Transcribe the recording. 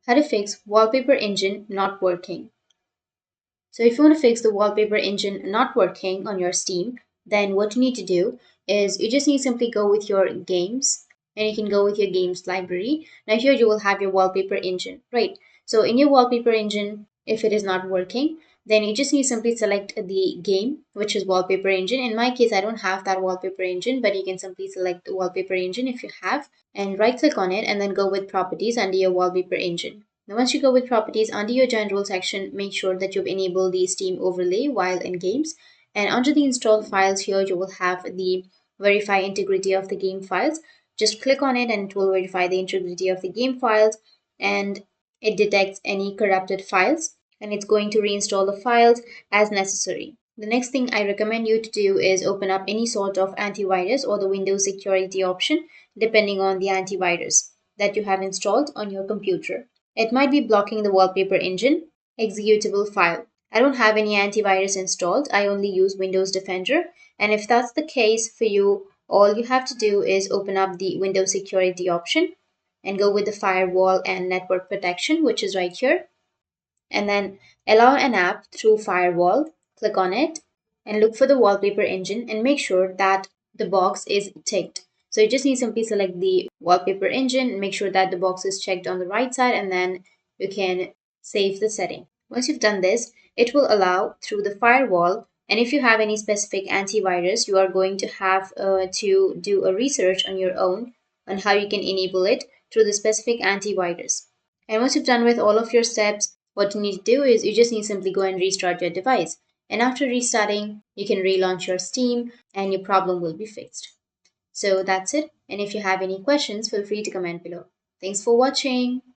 How to fix Wallpaper Engine not working. So if you want to fix the Wallpaper Engine not working on your Steam, then what you need to do is you just need to simply go with your games, and you can go with your games library. Now here you will have your Wallpaper Engine, right? So in your Wallpaper Engine, if it is not working, then you just need to simply select the game, which is Wallpaper Engine. In my case, I don't have that Wallpaper Engine, but you can simply select the Wallpaper Engine if you have, and right click on it and then go with Properties under your Wallpaper Engine. Now once you go with Properties, under your General section, make sure that you've enabled the Steam overlay while in games. And under the installed files here, you will have the verify integrity of the game files. Just click on it and it will verify the integrity of the game files, and it detects any corrupted files, and it's going to reinstall the files as necessary. The next thing I recommend you to do is open up any sort of antivirus or the Windows security option, depending on the antivirus that you have installed on your computer. It might be blocking the Wallpaper Engine executable file. I don't have any antivirus installed, I only use Windows Defender. And if that's the case for you, all you have to do is open up the Windows security option and go with the firewall and network protection, which is right here. And then allow an app through firewall, click on it and look for the Wallpaper Engine and make sure that the box is ticked. So you just need to simply select the Wallpaper Engine and make sure that the box is checked on the right side, and then you can save the setting. Once you've done this, it will allow through the firewall, and if you have any specific antivirus, you are going to have to do a research on your own on how you can enable it through the specific antivirus. And once you've done with all of your steps, what you need to do is you just need to simply go and restart your device. And after restarting, you can relaunch your Steam and your problem will be fixed. So that's it. And if you have any questions, feel free to comment below. Thanks for watching.